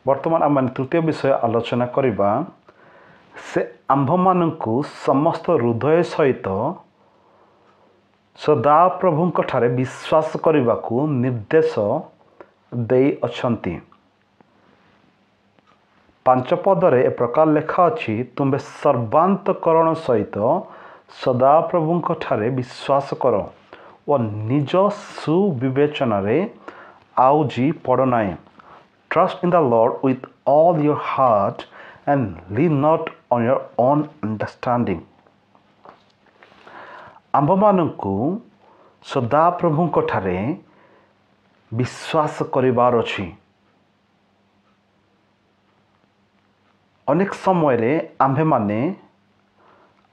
ବର୍ତ୍ତମାନ ଆମେ ତୃତୀୟ ବିଷୟ ଆଲୋଚନା କରିବା। ସେ ଆମ୍ଭମାନଙ୍କୁ ସମସ୍ତ ହୃଦୟ ସହିତ ସଦାପ୍ରଭୁଙ୍କଠାରେ ବିଶ୍ୱାସ କରିବାକୁ ନିର୍ଦ୍ଦେଶ ଦେଇଅଛନ୍ତି। 5 ପଦରେ ଏ ପ୍ରକାର ଲେଖା ଅଛି, ତୁମ୍ଭେ ସର୍ବାନ୍ତକରଣ ସହିତ ସଦାପ୍ରଭୁଙ୍କଠାରେ ବିଶ୍ୱାସ କର ଓ ନିଜ ସୁବିବେଚନାରେ ଆଉଜି ପଡ଼ ନାହିଁ। Trust in the Lord with all your heart and lean not on your own understanding. ଆମ୍ଭମାନଙ୍କୁ ସଦାପ୍ରଭୁଙ୍କଠାରେ ବିଶ୍ୱାସ କରିବାର ଅଛି। ଅନେକ ସମୟରେ ଆମ୍ଭେମାନେ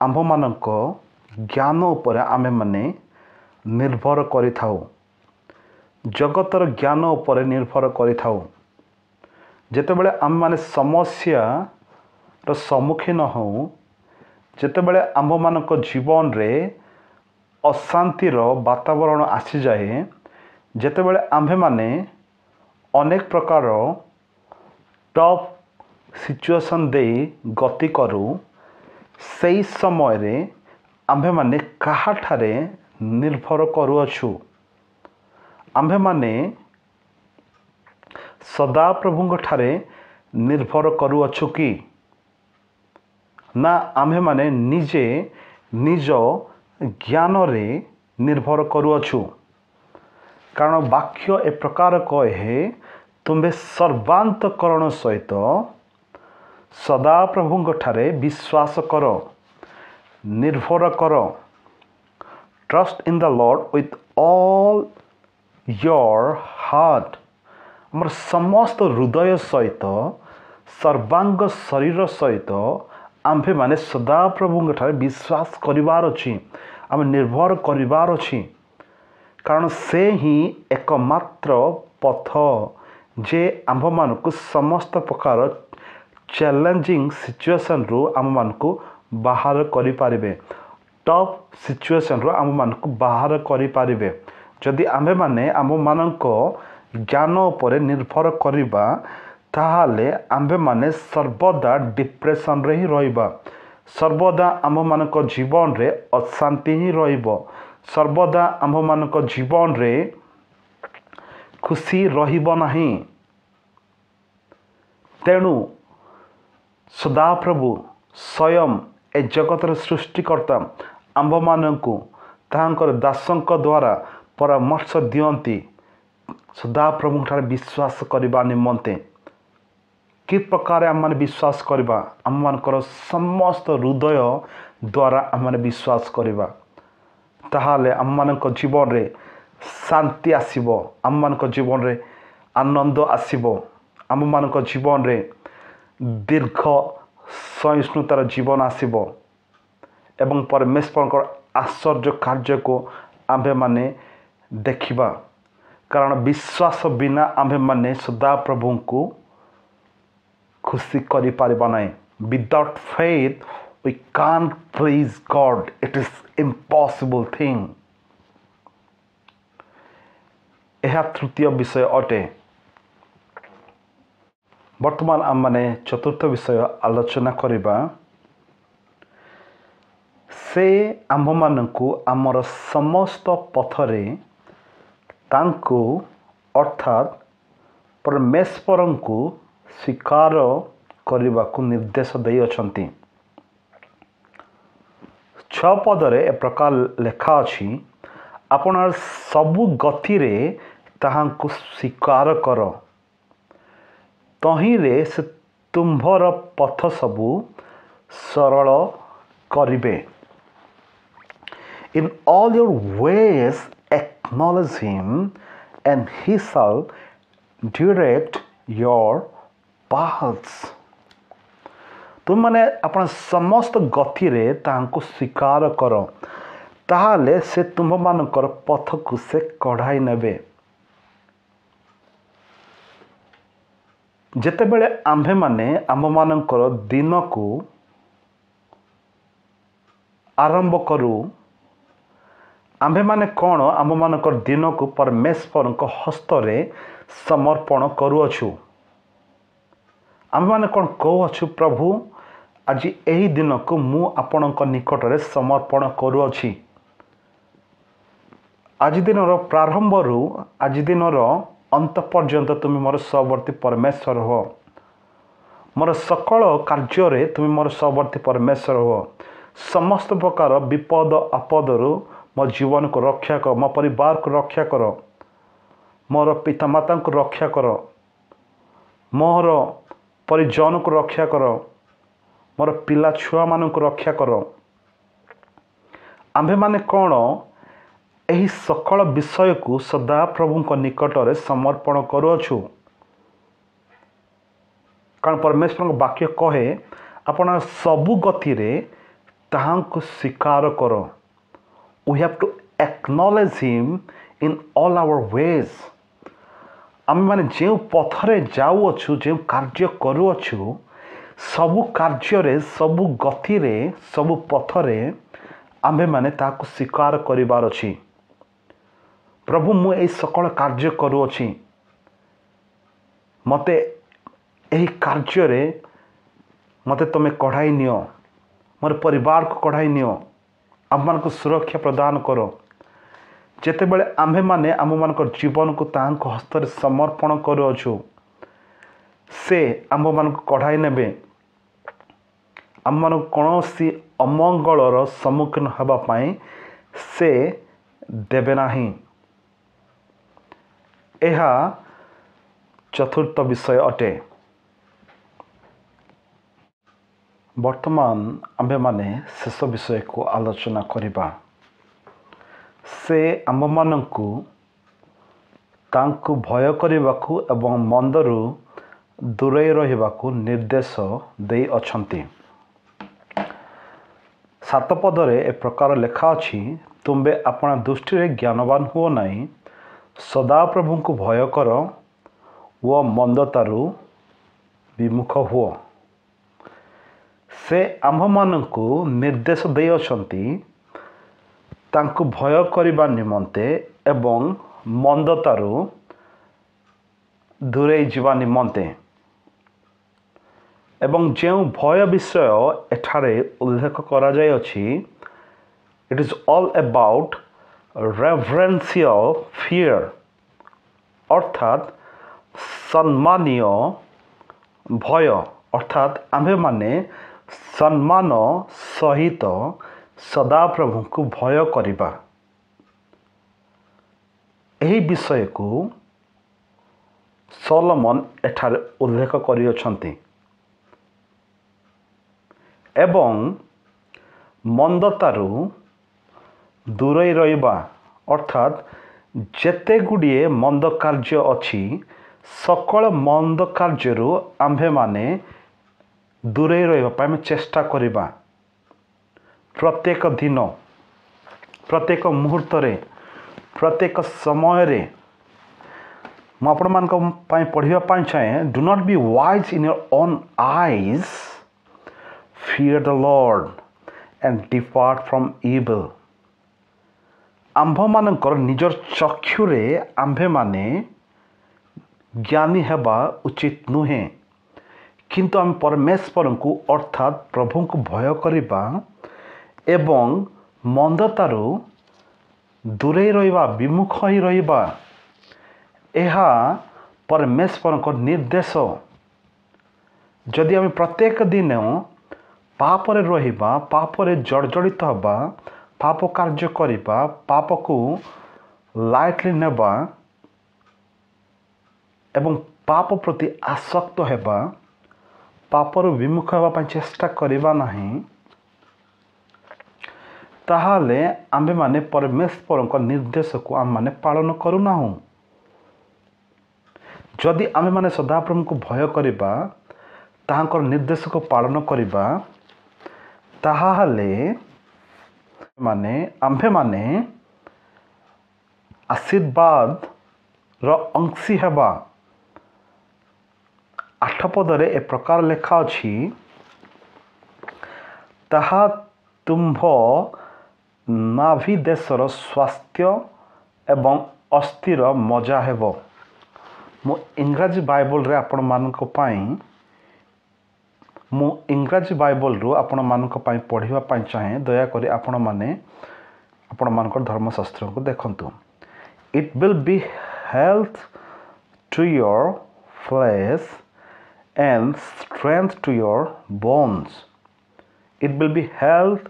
ଆମ୍ଭମାନଙ୍କ ଜ୍ଞାନ ଉପରେ ଆମ୍ଭେମାନେ ନିର୍ଭର କରିଥାଉ, ଜଗତର ଜ୍ଞାନ ଉପରେ ନିର୍ଭର କରିଥାଉ। ଯେତେବେଳେ ଆମେମାନେ ସମସ୍ୟାର ସମ୍ମୁଖୀନ ହେଉ, ଯେତେବେଳେ ଆମ୍ଭମାନଙ୍କ ଜୀବନରେ ଅଶାନ୍ତିର ବାତାବରଣ ଆସିଯାଏ, ଯେତେବେଳେ ଆମ୍ଭେମାନେ ଅନେକ ପ୍ରକାର ଟଫ୍ ସିଚୁଏସନ୍ ଦେଇ ଗତି କରୁ, ସେହି ସମୟରେ ଆମ୍ଭେମାନେ କାହାଠାରେ ନିର୍ଭର କରୁଅଛୁ? ଆମ୍ଭେମାନେ ସଦାପ୍ରଭୁଙ୍କଠାରେ ନିର୍ଭର କରୁଅଛୁ କି? ନା ଆମ୍ଭେମାନେ ନିଜେ ନିଜ ଜ୍ଞାନରେ ନିର୍ଭର କରୁଅଛୁ? କାରଣ ବାକ୍ୟ ଏ ପ୍ରକାର କହେ, ତୁମ୍ଭେ ସର୍ବାନ୍ତକରଣ ସହିତ ସଦାପ୍ରଭୁଙ୍କଠାରେ ବିଶ୍ୱାସ କର, ନିର୍ଭର କର। Trust in the Lord with all your heart. ଆମର ସମସ୍ତ ହୃଦୟ ସହିତ, ସର୍ବାଙ୍ଗ ଶରୀର ସହିତ ଆମ୍ଭେମାନେ ସଦାପ୍ରଭୁଙ୍କଠାରେ ବିଶ୍ୱାସ କରିବାର ଅଛି, ଆମେ ନିର୍ଭର କରିବାର ଅଛି। କାରଣ ସେ ହିଁ ଏକମାତ୍ର ପଥ ଯେ ଆମ୍ଭମାନଙ୍କୁ ସମସ୍ତ ପ୍ରକାର ଚ୍ୟାଲେଞ୍ଜିଂ ସିଚୁଏସନ୍ରୁ ଆମମାନଙ୍କୁ ବାହାର କରିପାରିବେ, ଟଫ୍ ସିଚୁଏସନ୍ରୁ ଆମମାନଙ୍କୁ ବାହାର କରିପାରିବେ। ଯଦି ଆମ୍ଭେମାନେ ଆମମାନଙ୍କ ଜ୍ଞାନ ଉପରେ ନିର୍ଭର କରିବା, ତାହେଲେ ଆମ୍ଭେମାନେ ସର୍ବଦା ଡିପ୍ରେସନ୍ରେ ହିଁ ରହିବା, ସର୍ବଦା ଆମ୍ଭମାନଙ୍କ ଜୀବନରେ ଅଶାନ୍ତି ହିଁ ରହିବ, ସର୍ବଦା ଆମ୍ଭମାନଙ୍କ ଜୀବନରେ ଖୁସି ରହିବ ନାହିଁ। ତେଣୁ ସଦାପ୍ରଭୁ ସ୍ୱୟଂ ଏ ଜଗତର ସୃଷ୍ଟିକର୍ତ୍ତା ଆମ୍ଭମାନଙ୍କୁ ତାହାଙ୍କର ଦାସଙ୍କ ଦ୍ୱାରା ପରାମର୍ଶ ଦିଅନ୍ତି ସଦାପ୍ରଭୁଙ୍କଠାରେ ବିଶ୍ୱାସ କରିବା ନିମନ୍ତେ। କି ପ୍ରକାର ଆମମାନେ ବିଶ୍ୱାସ କରିବା? ଆମମାନଙ୍କର ସମସ୍ତ ହୃଦୟ ଦ୍ୱାରା ଆମମାନେ ବିଶ୍ୱାସ କରିବା। ତାହେଲେ ଆମମାନଙ୍କ ଜୀବନରେ ଶାନ୍ତି ଆସିବ, ଆମମାନଙ୍କ ଜୀବନରେ ଆନନ୍ଦ ଆସିବ, ଆମମାନଙ୍କ ଜୀବନରେ ଦୀର୍ଘ ସହିଷ୍ଣୁତାର ଜୀବନ ଆସିବ ଏବଂ ପରମେଶ୍ୱରଙ୍କର ଆଶ୍ଚର୍ଯ୍ୟ କାର୍ଯ୍ୟକୁ ଆମ୍ଭେମାନେ ଦେଖିବା। କାରଣ ବିଶ୍ୱାସ ବିନା ଆମ୍ଭେମାନେ ସଦାପ୍ରଭୁଙ୍କୁ ଖୁସି କରିପାରିବା ନାହିଁ। Without faith we can't please God. It is impossible thing. ଏହା ତୃତୀୟ ବିଷୟ ଅଟେ। ବର୍ତ୍ତମାନ ଆମମାନେ ଚତୁର୍ଥ ବିଷୟ ଆଲୋଚନା କରିବା। ସେ ଆମ୍ଭମାନଙ୍କୁ ଆମର ସମସ୍ତ ପଥରେ ତାଙ୍କୁ ଅର୍ଥାତ୍ ପରମେଶ୍ୱରଙ୍କୁ ସ୍ୱୀକାର କରିବାକୁ ନିର୍ଦ୍ଦେଶ ଦେଇଅଛନ୍ତି। 6 ପଦରେ ଏ ପ୍ରକାର ଲେଖା ଅଛି, ଆପଣଙ୍କ ସବୁ ଗତିରେ ତାହାଙ୍କୁ ସ୍ୱୀକାର କର, ତହିଁରେ ସେ ତୁମ୍ଭର ପଥ ସବୁ ସରଳ କରିବେ। In all your ways acknowledge him and he shall direct your paths. ତୁମମାନେ ଆପଣ ସମସ୍ତ ଗତିରେ ତାହାଙ୍କୁ ସ୍ୱୀକାର କର, ତାହେଲେ ସେ ତୁମମାନଙ୍କର ପଥକୁ ସେ କଢ଼ାଇ ନେବେ। ଯେତେବେଳେ ଆମ୍ଭେମାନେ ଆମମାନଙ୍କର ଦିନକୁ ଆରମ୍ଭ କରୁ, ଆମ୍ଭେମାନେ କ'ଣ ଆମମାନଙ୍କର ଦିନକୁ ପରମେଶ୍ୱରଙ୍କ ହସ୍ତରେ ସମର୍ପଣ କରୁଅଛୁ? आम मैंने कौन कहूँ प्रभु आज यही दिन को मु आपण निकट में समर्पण करुअछि। आज दिन प्रारंभ रु आज दिन अंत पर्यंत तुम मोर सहवर्ती परमेश्वर हो। मोर सकल कार्य तुम मोर सहवर्ती परमेश्वर हो। समस्त प्रकार विपद आपदरु मो जीवन को रक्षा कर, मो परिवार को रक्षा कर, मोर पितामाता को रक्षा कर, मोर परिजन को रक्षा कर, मोर पिला छुआ मान को रक्षा कर। आम्भे माने कौन यही सकल विषय को सदा प्रभु निकट में समर्पण करुअछु। कारण परमेश्वर वाक्य कहे आपण सबु गति रे ताहांको स्वीकार कर। We have to acknowledge him in all our ways. आम माने जो पथरे जाऊछु, जो कार्य करुअछु, सबु कार्य रे, सबु गति रे, सबु पथरे आम्भे माने ताको स्वीकार करिवार अछि। प्रभु मु ए सकल कार्य करुअछि, मते एही कार्य रे मते तमे कढ़ाई नियो, मोर परिवार को कढ़ाई नियो, आम मान को सुरक्षा प्रदान करो। जेते बेले आम्भे माने आम मान जीवन को तांको हस्त रे समर्पण करुअछु, से आम मान को कढ़ाई नेबे, आम मान कौनसी अमंगलर सम्मुखीन हबा पाई से देबे नाही। यह चतुर्थ विषय अटे। वर्तमान आम्भे माने शेष विषय को आलोचना करिबा। से आम मानकु तांकु भय करिबाकु एवं मंदरु दूरे रहिबाकु निर्देश देई अछंती। 7 पदरे ए प्रकार लेखा अछि, तुम्बे अपना दृष्टि रे ज्ञानवान हुओ नाही, सदा प्रभु को भय कर व मंदतारु विमुख हुओ। से आम्भ मानकु निर्देश देई अछंती तांकु भय करिबा निमंते एवं मंदतारु दूरे जीवा निमंते। एवं जो भय विषय एठारे उल्लेख करा जाय अछि, it is all about reverential fear, अर्थात सम्मानीय भय, अर्थात आम्भे माने सम्मान सहित सदा प्रभु को भय करिबा। एही विषय को सोलोमन एठारे उल्लेख करिअछंती। एवं मंदतारु दूरे रहिबा, अर्थात जेते गुड़िए मंद कार्य अछि, सकल मंद कार्यरु आम्भे माने दूरे रहिबा पाई चेष्टा करिबा। प्रत्येक दिन, प्रत्येक मुहूर्त रे, प्रत्येक समय रे आपण मान पढ़िबा पाई चाहे, do not be wise in your own eyes, fear the Lord and depart from evil। आम्भ मानकर निजर चक्षुरे आम्भे माने ज्ञानी हेबा उचित नुहे, किंतु आम परमेश्वर को अर्थात प्रभु को भय करिबा एवं मंदतारु दूरे रहिबा, विमुख ही रहिबा, एहा परमेश्वर को निर्देश। जदि आम प्रत्येक दिन पापरे रहिबा, पापरे जर्जरित हबा, पाप कार्य करिबा, पाप को लाइटली नेबा एवं पाप प्रति आसक्त हेबा, पापरु विमुख हेबा पई चेष्टा करिबा नाही, ताहाले आम्भे माने परमेश्वर को निर्देश को आम माने पालन करू नाहु। जदि आम्भे माने सदाप्रभु को भय करिबा, ताहांकर निर्देश को पालन करिबा, ताहाले माने आम्भे माने आशीर्वाद रो अंशी हेबा। 8 पदरे ए प्रकार लेखा अछि, ताहा तुम्भ नाभि देशर स्वास्थ्य एवं अस्थिर मजा हेबो। मु इंग्रजी बाइबल रे आपण मानक पाई मु इंग्राजी बाइबल रु आपण मानक पई पढ़िबा पई चाहे दया करी आपण मानकर धर्मशास्त्र को देखंतु it will be health to your flesh and strength to your bones. It will be health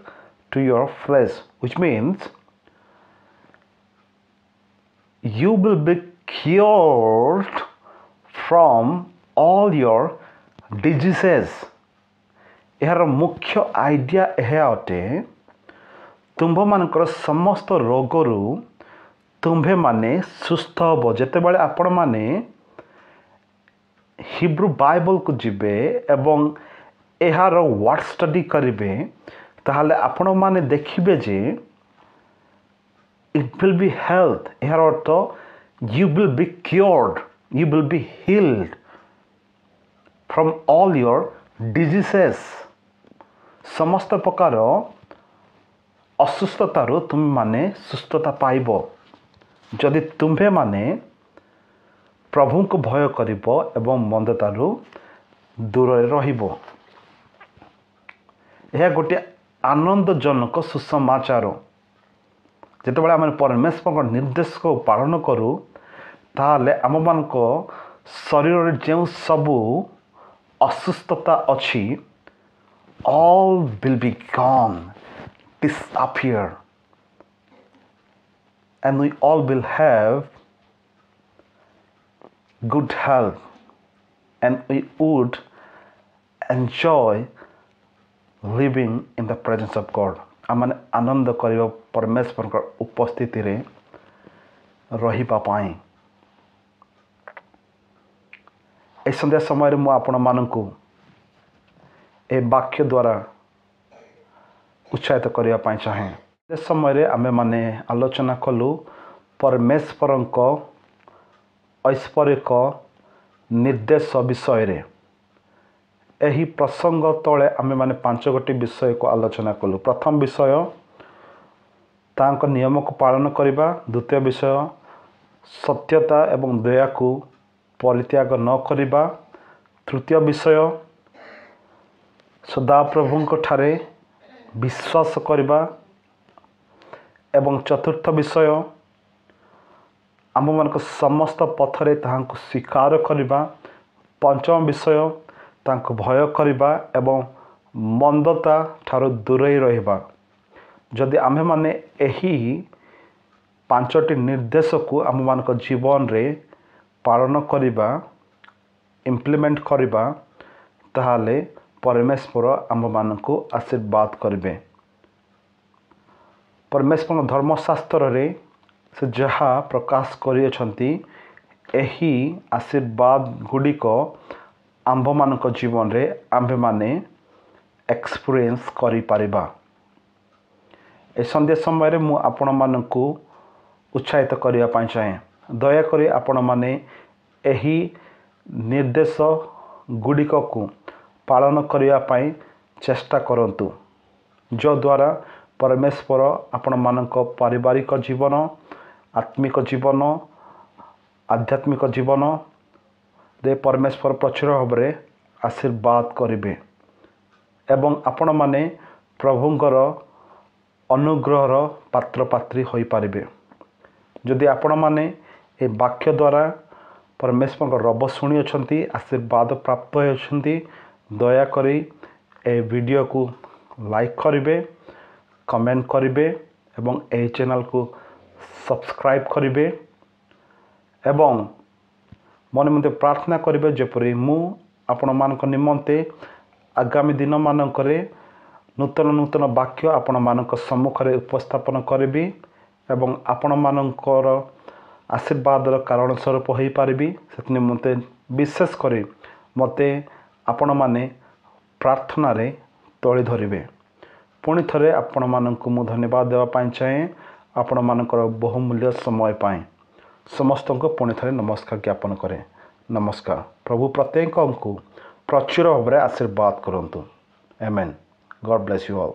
to your flesh, which means you will be cured from all your diseases. यार मुख्य आइडिया यह अटे तुम्भ मानकर समस्त रोगरू तुम्भे माने सुस्थ हम जिते बड़े आपण माने हिब्रू बाइबल को जिबे एवं एहार वर्ड स्टडी करिवे ताहले आपण माने देखिबे जे इट विल बी हेल्थ एहार अर्थ you will be cured you will be healed from all your diseases समस्त प्रकार असुस्थतारू तुम माने सुस्थता पाइबो जदि तुम्भे माने प्रभु को भय करिबो एवं मंदतारू दूर रहिबो यह गोटे आनंदजनक सुसमाचार जितेबाला आम परमेश्वर निर्देश को पालन करूँ ताहले आम मान शरीर जो सबू असुस्थता अच्छी all will be gone, disappear, and we all will have good health, and we would enjoy living in the presence of God. आमने आनंद करियो परमेश्वर का उपस्थिति रे रहिबा पाई ए संध्या समय मु आपण मानकु ए वाक्य द्वारा उत्साहित करने पाई चाहे ए समय आमे माने आलोचना कलु परमेश्वर ऐश्वर्यक निर्देश विषय रे एही प्रसंग तले आमे माने 5 गोटी विषय को आलोचना कलु। प्रथम विषय तांको नियम को पालन करिबा, द्वितीय विषय सत्यता एवं दया को परित्याग न करिबा, तृतीय विषय सदाप्रभु ठारे विश्वास करिबा एवं चतुर्थ विषय आम मान समस्त पथरे ताहांको स्वीकार करिबा, पंचम विषय तांको भय करिबा एवं मंदता ठारो दूरे रहिबा। जदि आमे माने एही 5टी निर्देश को आम मान जीवन रे पालन करिबा, इम्प्लीमेंट करिबा ताहाले परमेश्वर आम मान को आशीर्वाद करेंगे। परमेश्वर धर्मशास्त्र रे से जहाँ प्रकाश करियछंती एही आशीर्वाद गुड़िक आंभ मान जीवन रे आंभे माने एक्सपीरियंस करि परिबा। ए संध्या समय मु आपण मानकु उत्साहित करिया पाई चाहे दया करी आपण माने एही निर्देश गुड़िक को पालन करिया पाई चेष्टा करंतु जो द्वारा परमेश्वर आपण मानक पारिवारिक जीवन, आत्मिक जीवन, आध्यात्मिक जीवन दे परमेश्वर प्रचुर भाव में आशीर्वाद करिवे एवं आपण माने प्रभुंकर अनुग्रहर पात्र पात्री होई पारिबे। जदि आपण माने ए वाक्य द्वारा परमेश्वर रब शुणी अछंती, आशीर्वाद प्राप्त होई अछंती, दया करी ए वीडियो को लाइक करिवे, कमेंट करिवे एवं ए चैनल को सब्सक्राइब करिवे एवं मन मते प्रार्थना करिवे जेपरि मु आपण मानक निमंते आगामी दिन मानकरे नूतन नूतन वाक्य आपण मानक सम्मुख रे उपस्थापन करिवी एवं आपण मानकर आशीर्वादर कारण स्वरूप होई पारिबी। से निमंते विशेष करी मते आपण माने प्रार्थना रे तोଳି धरिवे। पुणी थरे आपण मानक मु धन्यवाद देवा पाई चाहे आपण मानकर बहुमूल्य समय पाई समस्त को पुणी थरे नमस्कार ज्ञापन करे। नमस्कार। प्रभु प्रत्येक को प्रचुर भाव में आशीर्वाद करंतु। Amen. God bless you all.